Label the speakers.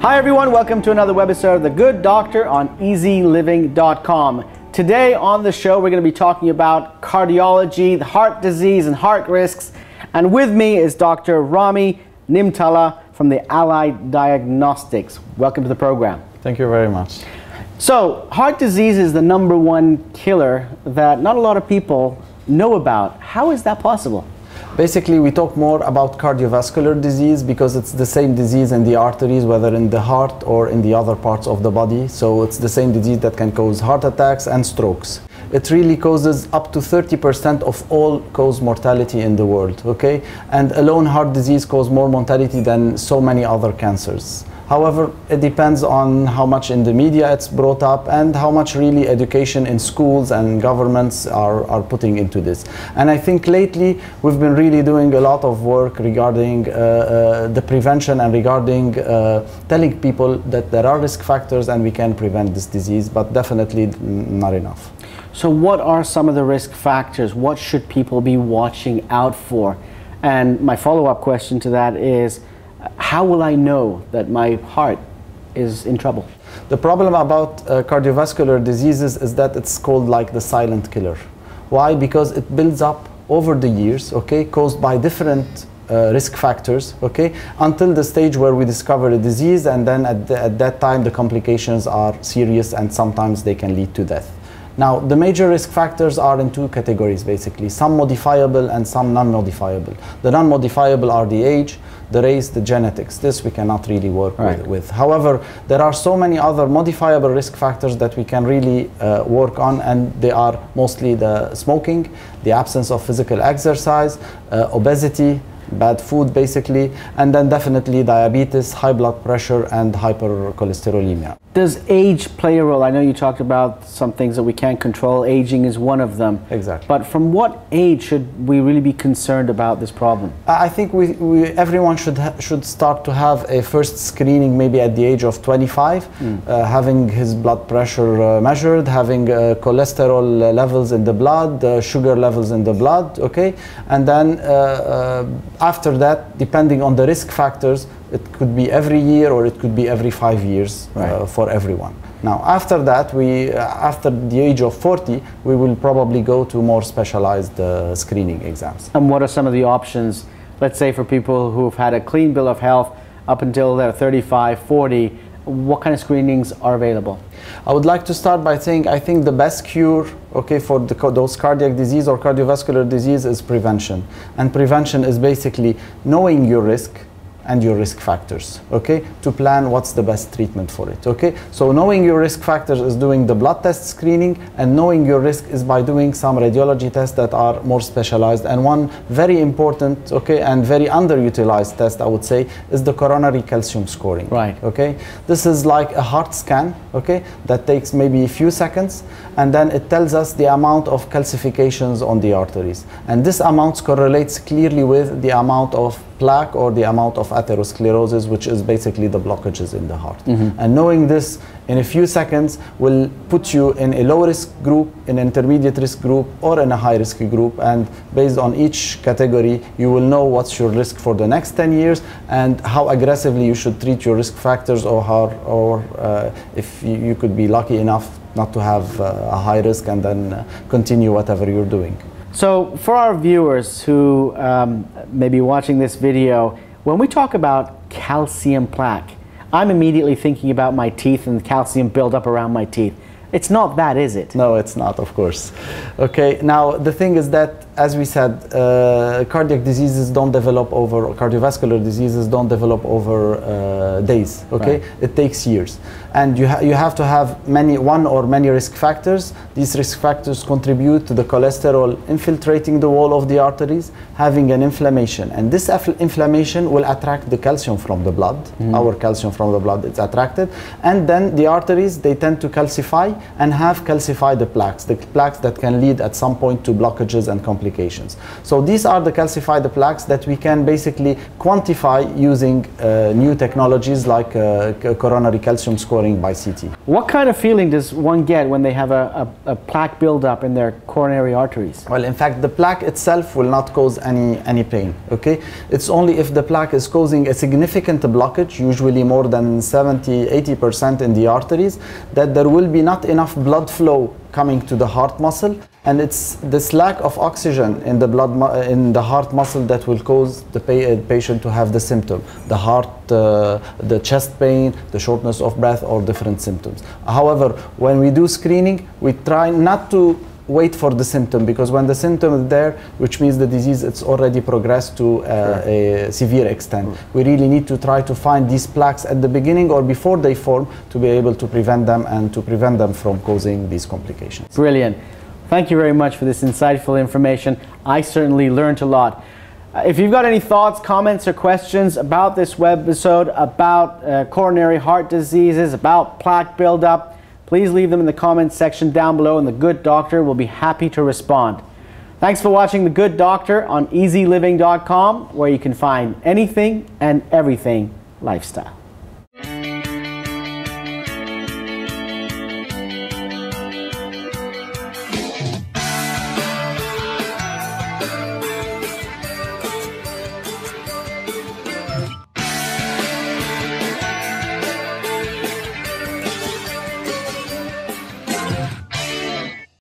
Speaker 1: Hi everyone, welcome to another webisode of The Good Doctor on eZeLiving.com. Today on the show we're going to be talking about cardiology, heart disease and heart risks. And with me is Dr. Rami Nimtala from the Allied Diagnostics. Welcome to the program.
Speaker 2: Thank you very much.
Speaker 1: So, heart disease is the #1 killer that not a lot of people know about. How is that possible?
Speaker 2: Basically, we talk more about cardiovascular disease because it's the same disease in the arteries, whether in the heart or in the other parts of the body. So it's the same disease that can cause heart attacks and strokes. It really causes up to 30% of all cause mortality in the world, okay? And alone heart disease causes more mortality than so many other cancers. However, it depends on how much in the media it's brought up and how much really education in schools and governments are putting into this. And I think lately we've been really doing a lot of work regarding the prevention and regarding telling people that there are risk factors and we can prevent this disease, but definitely not enough.
Speaker 1: So what are some of the risk factors? What should people be watching out for? And my follow-up question to that is, how will I know that my heart is in trouble?
Speaker 2: The problem about cardiovascular diseases is that it's called like the silent killer. Why? Because it builds up over the years, okay, caused by different risk factors, okay, until the stage where we discover a disease, and then at that time the complications are serious and sometimes they can lead to death. Now, the major risk factors are in two categories basically, some modifiable and some non-modifiable. The non-modifiable are the age, the race, the genetics. This we cannot really work with. However, there are so many other modifiable risk factors that we can really work on, and they are mostly the smoking, the absence of physical exercise, obesity, bad food basically, and then definitely diabetes, high blood pressure and hypercholesterolemia.
Speaker 1: Does age play a role? I know you talked about some things that we can't control. Aging is one of them.
Speaker 2: Exactly.
Speaker 1: But from what age should we really be concerned about this problem?
Speaker 2: I think everyone should start to have a first screening maybe at the age of 25, having his blood pressure measured, having cholesterol levels in the blood, sugar levels in the blood, okay? And then after that, depending on the risk factors, it could be every year or it could be every 5 years for everyone. Now, after that, after the age of 40, we will probably go to more specialized screening exams.
Speaker 1: And what are some of the options, let's say for people who've had a clean bill of health up until they're 35, 40, what kind of screenings are available?
Speaker 2: I would like to start by saying I think the best cure, okay, for those cardiac disease or cardiovascular disease is prevention. And prevention is basically knowing your risk and your risk factors, okay, to plan what's the best treatment for it, okay? So knowing your risk factors is doing the blood test screening, and knowing your risk is by doing some radiology tests that are more specialized. And one very important, okay, and very underutilized test, I would say, is the coronary calcium scoring.
Speaker 1: Right.
Speaker 2: Okay? This is like a heart scan, okay, that takes maybe a few seconds, and then it tells us the amount of calcifications on the arteries. And this amount correlates clearly with the amount of plaque or the amount of atherosclerosis, which is basically the blockages in the heart. And knowing this in a few seconds will put you in a low risk group, an intermediate risk group, or in a high risk group. And based on each category, you will know what's your risk for the next 10 years and how aggressively you should treat your risk factors, or if you could be lucky enough not to have a high risk and then continue whatever you're doing.
Speaker 1: So for our viewers who may be watching this video, when we talk about calcium plaque, I'm immediately thinking about my teeth and the calcium buildup around my teeth. It's not that, is it?
Speaker 2: No, it's not, of course. Okay, now the thing is that, as we said, cardiac diseases don't develop over, cardiovascular diseases don't develop over days, okay? Right. It takes years. And you have to have one or many risk factors. These risk factors contribute to the cholesterol infiltrating the wall of the arteries, having an inflammation. And this inflammation will attract the calcium from the blood. Our calcium from the blood is attracted. And then the arteries, they tend to calcify and have calcified the plaques that can lead at some point to blockages and complications. complications. So these are the calcified plaques that we can basically quantify using new technologies like coronary calcium scoring by CT.
Speaker 1: What kind of feeling does one get when they have a plaque buildup in their coronary arteries?
Speaker 2: Well, in fact, the plaque itself will not cause any pain, okay? It's only if the plaque is causing a significant blockage, usually more than 70–80% in the arteries, that there will be not enough blood flow coming to the heart muscle, and it's this lack of oxygen in the in the heart muscle that will cause the patient to have the symptom, the chest pain, the shortness of breath, or different symptoms. However, when we do screening, we try not to wait for the symptom, because when the symptom is there, which means the disease it's already progressed to a severe extent. We really need to try to find these plaques at the beginning or before they form to be able to prevent them and to prevent them from causing these complications.
Speaker 1: Brilliant. Thank you very much for this insightful information. I certainly learned a lot. If you've got any thoughts, comments, or questions about this webisode, about coronary heart diseases, about plaque buildup, please leave them in the comments section down below, and the Good Doctor will be happy to respond. Thanks for watching The Good Doctor on eZeLiving.com, where you can find anything and everything lifestyle.